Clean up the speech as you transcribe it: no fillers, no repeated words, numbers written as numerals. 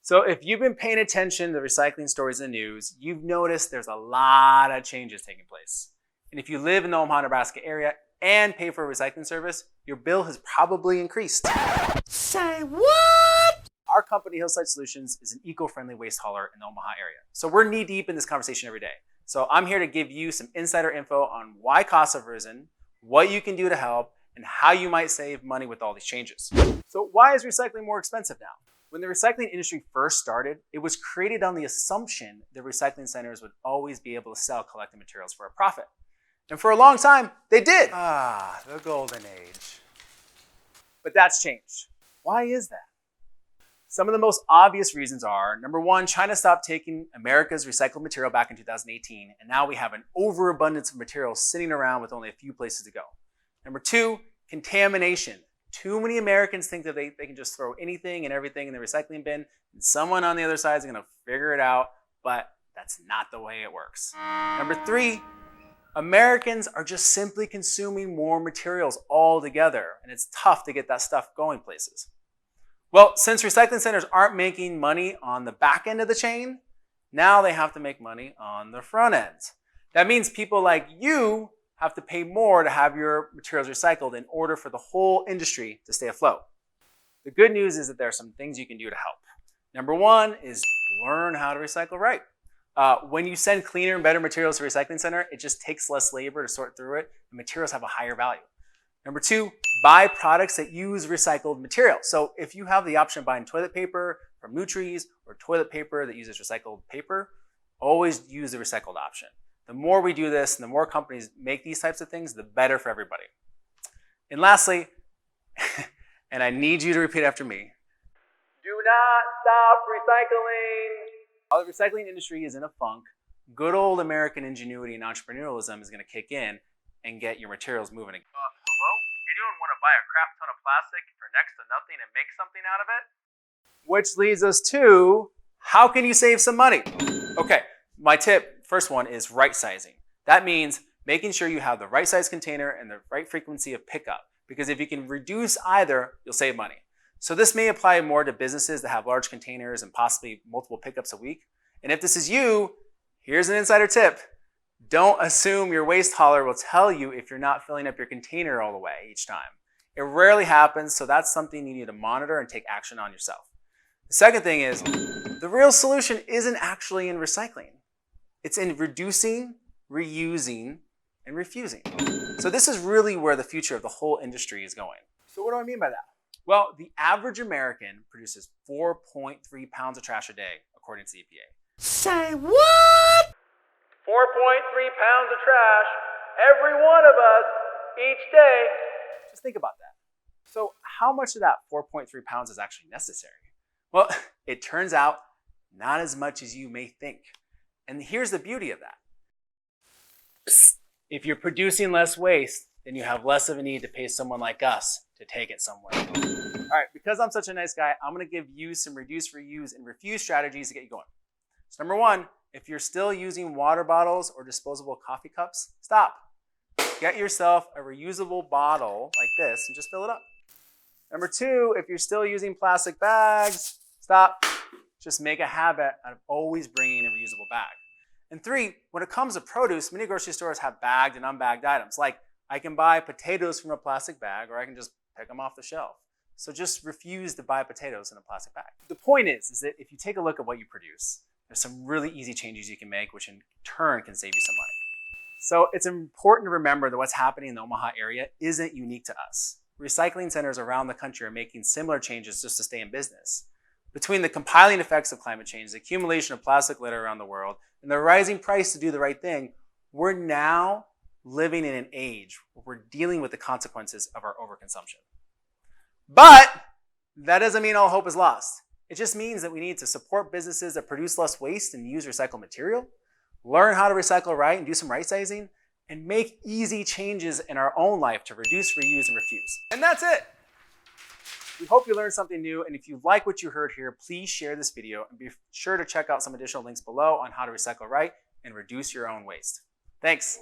So if you've been paying attention to the recycling stories in the news, you've noticed there's a lot of changes taking place. And if you live in the Omaha, Nebraska area and pay for a recycling service, your bill has probably increased. Say what? Our company, Hillside Solutions, is an eco-friendly waste hauler in the Omaha area. So we're knee-deep in this conversation every day. So I'm here to give you some insider info on why costs have risen, what you can do to help, and how you might save money with all these changes. So why is recycling more expensive now? When the recycling industry first started, it was created on the assumption that recycling centers would always be able to sell collected materials for a profit. And for a long time, they did. Ah, the golden age. But that's changed. Why is that? Some of the most obvious reasons are, number one, China stopped taking America's recycled material back in 2018, and now we have an overabundance of material sitting around with only a few places to go. Number two, contamination. Too many Americans think that they can just throw anything and everything in the recycling bin, and someone on the other side is going to figure it out, but that's not the way it works. Number three, Americans are just simply consuming more materials altogether, and it's tough to get that stuff going places. Well, since recycling centers aren't making money on the back end of the chain, now they have to make money on the front end. That means people like you have to pay more to have your materials recycled in order for the whole industry to stay afloat. The good news is that there are some things you can do to help. Number one is learn how to recycle right. When you send cleaner and better materials to a recycling center, it just takes less labor to sort through it, and materials have a higher value. Number two, buy products that use recycled material. So if you have the option of buying toilet paper from Nutries or toilet paper that uses recycled paper, always use the recycled option. The more we do this and the more companies make these types of things, the better for everybody. And lastly, and I need you to repeat after me, do not stop recycling. While the recycling industry is in a funk, good old American ingenuity and entrepreneurialism is going to kick in and get your materials moving again. Hello? Anyone want to buy a crap ton of plastic for next to nothing and make something out of it? Which leads us to, how can you save some money? Okay, my tip, first one is right sizing. That means making sure you have the right size container and the right frequency of pickup. Because if you can reduce either, you'll save money. So this may apply more to businesses that have large containers and possibly multiple pickups a week. And if this is you, here's an insider tip. Don't assume your waste hauler will tell you if you're not filling up your container all the way each time. It rarely happens, so that's something you need to monitor and take action on yourself. The second thing is, the real solution isn't actually in recycling. It's in reducing, reusing, and refusing. So this is really where the future of the whole industry is going. So what do I mean by that? Well, the average American produces 4.3 pounds of trash a day, according to the EPA. Say what? 4.3 pounds of trash, every one of us, each day. Just think about that. So how much of that 4.3 pounds is actually necessary? Well, it turns out not as much as you may think. And here's the beauty of that. If you're producing less waste, then you have less of a need to pay someone like us to take it somewhere. All right, because I'm such a nice guy, I'm gonna give you some reduce, reuse, and refuse strategies to get you going. So number one, if you're still using water bottles or disposable coffee cups, stop. Get yourself a reusable bottle like this and just fill it up. Number two, if you're still using plastic bags, stop. Just make a habit out of always bringing a reusable bag. And three, when it comes to produce, many grocery stores have bagged and unbagged items. Like I can buy potatoes from a plastic bag or I can just pick them off the shelf. So just refuse to buy potatoes in a plastic bag. The point is that if you take a look at what you produce, there's some really easy changes you can make, which in turn can save you some money. So it's important to remember that what's happening in the Omaha area isn't unique to us. Recycling centers around the country are making similar changes just to stay in business. Between the compiling effects of climate change, the accumulation of plastic litter around the world, and the rising price to do the right thing, we're now living in an age where we're dealing with the consequences of our overconsumption. But that doesn't mean all hope is lost. It just means that we need to support businesses that produce less waste and use recycled material, learn how to recycle right and do some right sizing, and make easy changes in our own life to reduce, reuse, and refuse. And that's it. We hope you learned something new, and if you like what you heard here, please share this video and be sure to check out some additional links below on how to recycle right and reduce your own waste. Thanks.